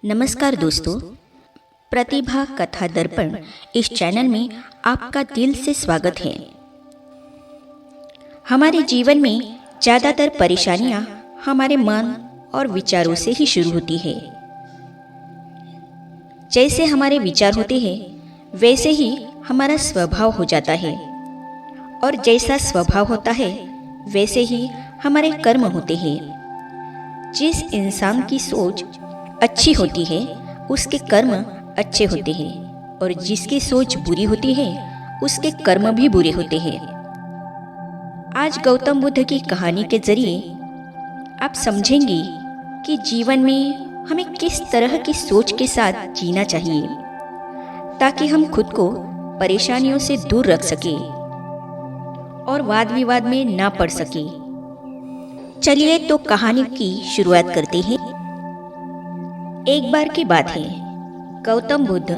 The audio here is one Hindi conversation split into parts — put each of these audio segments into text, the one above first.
नमस्कार दोस्तों, प्रतिभा कथा दर्पण इस चैनल में आपका दिल से स्वागत है। हमारे जीवन में ज़्यादातर परेशानियां हमारे मन और विचारों से ही शुरू होती है। जैसे हमारे विचार होते हैं वैसे ही हमारा स्वभाव हो जाता है, और जैसा स्वभाव होता है वैसे ही हमारे कर्म होते हैं। जिस इंसान की सोच अच्छी होती है उसके कर्म अच्छे होते हैं, और जिसकी सोच बुरी होती है उसके कर्म भी बुरे होते हैं। आज गौतम बुद्ध की कहानी के जरिए आप समझेंगे कि जीवन में हमें किस तरह की सोच के साथ जीना चाहिए ताकि हम खुद को परेशानियों से दूर रख सके और वाद विवाद में ना पड़ सके। चलिए तो कहानी की शुरुआत करते हैं। एक बार की बात है, गौतम बुद्ध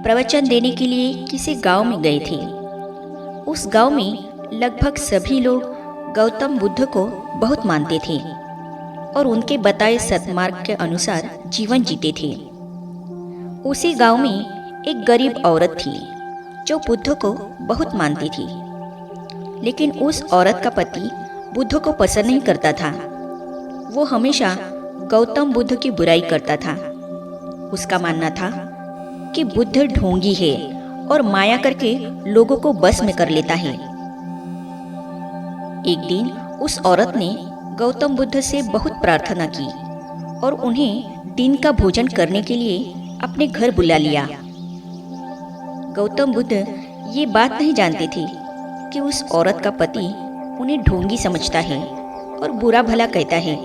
प्रवचन देने के लिए किसी गांव में गए थे। उस गांव में लगभग सभी लोग गौतम बुद्ध को बहुत मानते थे और उनके बताए सद्मार्ग के अनुसार जीवन जीते थे। उसी गांव में एक गरीब औरत थी जो बुद्ध को बहुत मानती थी, लेकिन उस औरत का पति बुद्ध को पसंद नहीं करता था। वो हमेशा गौतम बुद्ध की बुराई करता था। उसका मानना था कि बुद्ध ढोंगी है और माया करके लोगों को बस में कर लेता है। एक दिन उस औरत ने गौतम बुद्ध से बहुत प्रार्थना की और उन्हें दिन का भोजन करने के लिए अपने घर बुला लिया। गौतम बुद्ध ये बात नहीं जानते थे कि उस औरत का पति उन्हें ढोंगी समझता है और बुरा भला कहता है।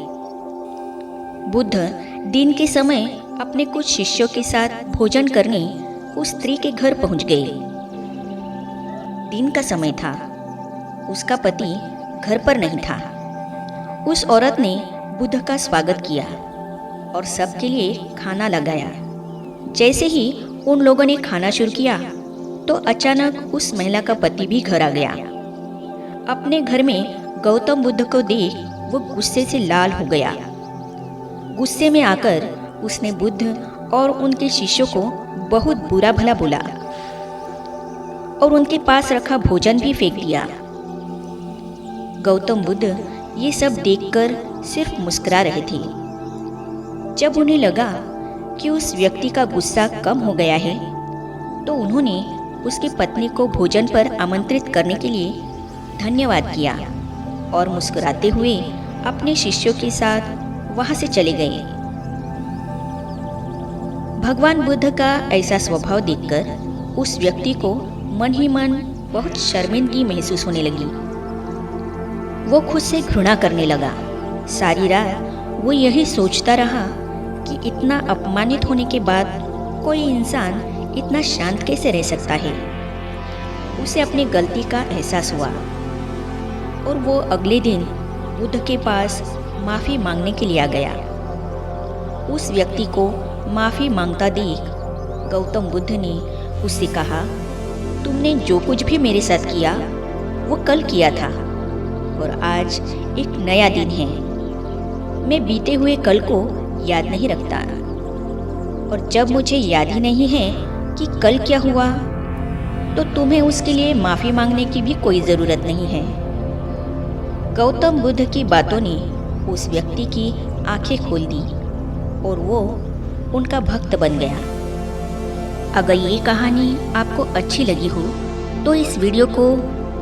बुद्ध दिन के समय अपने कुछ शिष्यों के साथ भोजन करने उस स्त्री के घर पहुंच गए। दिन का समय था, उसका पति घर पर नहीं था। उस औरत ने बुद्ध का स्वागत किया और सबके लिए खाना लगाया। जैसे ही उन लोगों ने खाना शुरू किया तो अचानक उस महिला का पति भी घर आ गया। अपने घर में गौतम बुद्ध को देख वो गुस्से से लाल हो गया। गुस्से में आकर उसने बुद्ध और उनके शिष्यों को बहुत बुरा भला बोला और उनके पास रखा भोजन भी फेंक दिया। गौतम बुद्ध ये सब देखकर सिर्फ मुस्कुरा रहे थे। जब उन्हें लगा कि उस व्यक्ति का गुस्सा कम हो गया है तो उन्होंने उसकी पत्नी को भोजन पर आमंत्रित करने के लिए धन्यवाद किया और मुस्कुराते हुए अपने शिष्यों के साथ वहां से चले गए। भगवान बुद्ध का ऐसा स्वभाव देखकर उस व्यक्ति को मन ही मन बहुत शर्मिंदगी महसूस होने लगी। वो खुद से घृणा करने लगा। सारी रात वो यही सोचता रहा कि इतना अपमानित होने के बाद कोई इंसान इतना शांत कैसे रह सकता है। उसे अपनी गलती का एहसास हुआ और वो अगले दिन बुद्ध के पास माफ़ी मांगने के लिए आ गया। उस व्यक्ति को माफ़ी मांगता देख गौतम बुद्ध ने उससे कहा, तुमने जो कुछ भी मेरे साथ किया वो कल किया था और आज एक नया दिन है। मैं बीते हुए कल को याद नहीं रखता, और जब मुझे याद ही नहीं है कि कल क्या हुआ तो तुम्हें उसके लिए माफ़ी मांगने की भी कोई ज़रूरत नहीं है। गौतम बुद्ध की बातों ने उस व्यक्ति की आंखें खोल दी और वो उनका भक्त बन गया। अगर ये कहानी आपको अच्छी लगी हो तो इस वीडियो को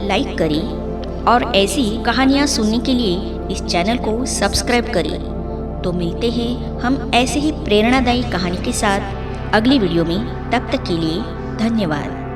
लाइक करें और ऐसी कहानियाँ सुनने के लिए इस चैनल को सब्सक्राइब करें। तो मिलते हैं हम ऐसे ही प्रेरणादायी कहानी के साथ अगली वीडियो में। तब तक के लिए धन्यवाद।